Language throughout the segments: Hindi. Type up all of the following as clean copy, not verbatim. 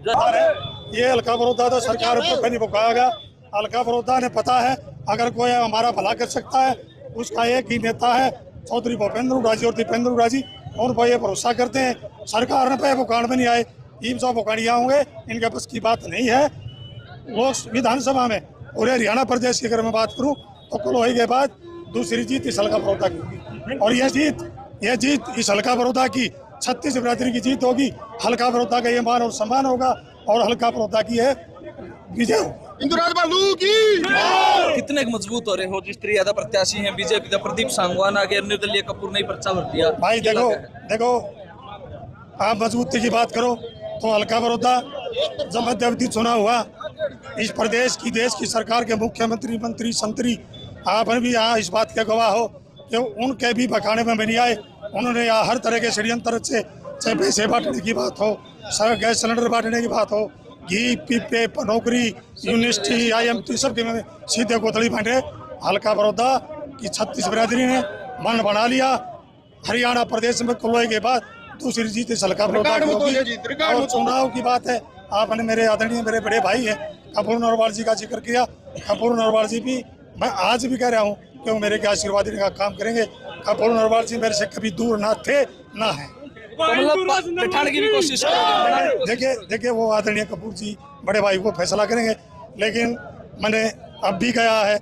ये हल्का बड़ौदा तो सरकार पर नहीं भुकाया गया। हल्का बड़ौदा ने पता है अगर कोई हमारा भला कर सकता है उसका एक ही नेता है चौधरी भूपेंद्र हुड्डा जी और दीपेंद्र हुड्डा जी। उन पर ये भरोसा करते हैं। सरकार ने पे भुकान में नहीं आए, इन सब भुकानिया होंगे, इनके बस की बात नहीं है। लोग विधानसभा में पूरे हरियाणा प्रदेश की अगर मैं बात करूं तो कलोही के बाद दूसरी जीत इस हल्का बड़ौदा की होगी। और ये जीत इस हल्का बड़ौदा की 36 बिरादरी की जीत होगी। हल्का बड़ौदा का ये मान और सम्मान होगा और हल्का बड़ौदा की है विजय होगी। कितने मजबूत हो रहे हो जिस तरह प्रत्याशी हैं बीजेपी का प्रदीप सांगवान आगे निर्दलीय कपूर ने पर्चा भर दिया। भाई देखो आप मजबूती की बात करो तो हल्का बड़ौदा जब मध्य अवधि चुनाव हुआ इस प्रदेश की देश की सरकार के मुख्यमंत्री मंत्री संतरी आपने भी यहाँ इस बात के गवाह हो कि उनके भी बखाने में नहीं आए। उन्होंने यहाँ हर तरह के षड्यंत्र से चाहे पैसे बांटने की बात हो, गैस सिलेंडर बांटने की बात हो, घी पीपे नौकरी यूनिवर्सिटी IMT सब के में सीधे कोतड़ी बांटे। हल्का बड़ौदा की 36 बिरादरी ने मन बना लिया। हरियाणा प्रदेश में कलोई के बाद दूसरी जीत इस हल्का बड़ौदा की होगी। और चुनाव की बात है, आपने मेरे आदरणीय मेरे बड़े भाई हैं कपूर नरवाल जी का जिक्र किया। कपूर नरवाल जी भी मैं आज भी कह रहा हूँ कि वो मेरे के आशीर्वाद देने का काम करेंगे। कपूर नरवाल जी मेरे से कभी दूर ना थे ना है। तो मतलब बैठाने की भी कोशिश देखिए वो आदरणीय कपूर जी बड़े भाई को फैसला करेंगे। लेकिन मैंने अब भी कहा है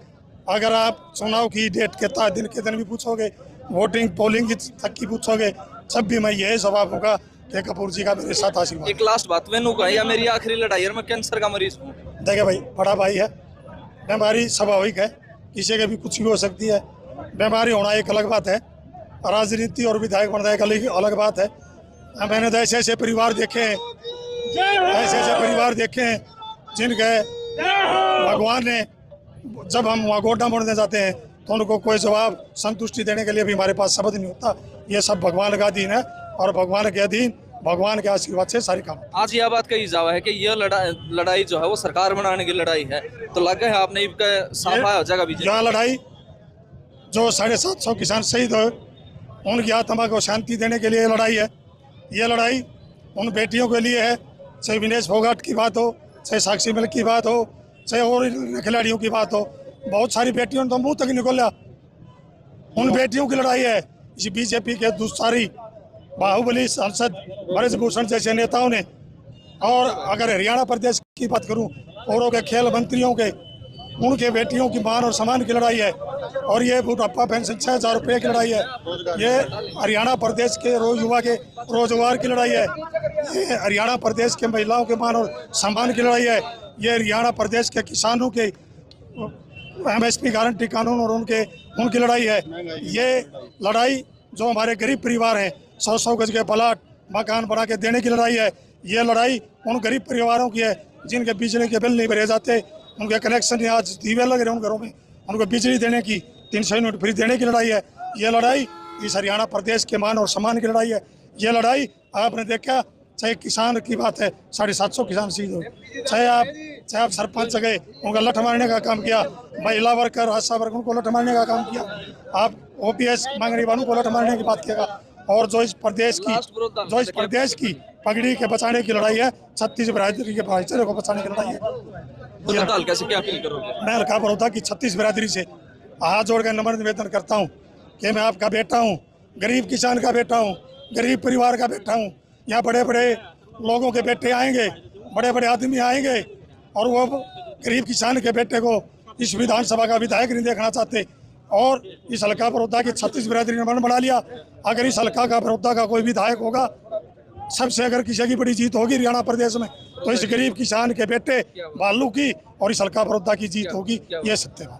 अगर आप चुनाव की डेट के दिन के दिन भी पूछोगे, वोटिंग पोलिंग की तक की पूछोगे, सब भी मैं यही जवाब होगा कि कपूर जी का मेरे साथ आशीर्वाद। एक लास्ट बात वेनू का या मेरी आखिरी लड़ाई है, मैं कैंसर का मरीज हूँ। देखिए भाई बड़ा भाई है, बीमारी स्वाभाविक है, किसी के भी कुछ भी हो सकती है। बीमारी होना एक अलग बात है, राजनीति और विधायक बनना एक अलग बात है। मैंने तो ऐसे ऐसे परिवार देखे हैं जिनके भगवान ने जब हम वहाँ गोडा मोड़ने जाते हैं तो उनको कोई जवाब संतुष्टि देने के लिए भी हमारे पास शब्द नहीं होता। ये सब भगवान का अधीन है और भगवान के अधीन भगवान के आशीर्वाद से सारी काम। आज यह बात कही जावा है कि यह लड़ाई जो है वो सरकार बनाने की लड़ाई है, तो लगे है आपने साफा हो जाएगा बीजेपी। यह लड़ाई जो 750 किसान शहीद हुए उनकी आत्मा को शांति देने के लिए लड़ाई है। ये लड़ाई उन बेटियों के लिए है, चाहे विनेश फोगाट की बात हो, चाहे साक्षी मलिक की बात हो, चाहे और खिलाड़ियों की बात हो। बहुत सारी बेटियों ने तो मुंह तक निकला, उन बेटियों की लड़ाई है। इस बीजेपी के दुस्सारी बाहुबली सांसद ब्रजभूषण जैसे नेताओं ने, और अगर हरियाणा प्रदेश की बात करूं औरों के खेल मंत्रियों के, उनके बेटियों की मान और सम्मान की लड़ाई है। और ये बुढ़ापा पेंशन 6000 रुपये की लड़ाई है। ये हरियाणा प्रदेश के युवा के रोजगार की लड़ाई है। ये हरियाणा प्रदेश के महिलाओं के मान और सम्मान की लड़ाई है। ये हरियाणा प्रदेश के किसानों के MSP गारंटी कानून और उनकी लड़ाई है। ये लड़ाई जो हमारे गरीब परिवार हैं 100 गज के प्लाट मकान बना के देने की लड़ाई है। ये लड़ाई उन गरीब परिवारों की है जिनके बिजली के बिल नहीं भरे जाते, उनके कनेक्शन आज दीवे लग रहे हैं उन घरों में, उनको बिजली देने की 300 यूनिट फ्री देने की लड़ाई है। ये लड़ाई इस हरियाणा प्रदेश के मान और सम्मान की लड़ाई है। ये लड़ाई आपने देखा, चाहे किसान की बात है 750 किसान शहीद हुए, चाहे आप सरपंच गए उनका लठ मारने का काम किया, महिला वर्कर आशा वर्कर उनको लठ मारने का काम किया, आप OPS मांगने वालों को लठ मारने की बात किया। और जो इस प्रदेश की पगड़ी के बचाने की लड़ाई है, 36 बिरादरी के भाईचारे को बचाने की लड़ाई है। कैसे क्या अपील करोगे? मैं हल्का बड़ौदा की 36 बिरादरी से हाथ जोड़कर नम्र निवेदन करता हूँ कि मैं आपका बेटा हूँ, गरीब किसान का बेटा हूँ, गरीब परिवार का बेटा हूँ। यहाँ बड़े बड़े लोगों के बेटे आएंगे, बड़े बड़े आदमी आएंगे और वो गरीब किसान के बेटे को इस विधानसभा का विधायक नहीं देखना चाहते। और इस हल्का बड़ौदा की 36 बिरादरी ने मन बना लिया अगर इस हल्का का बड़ौदा का कोई विधायक होगा, सबसे अगर किसी की बड़ी जीत होगी हरियाणा प्रदेश में तो इस गरीब किसान के बेटे बालू की और इस हल्का बड़ौदा की जीत होगी। ये सत्य है।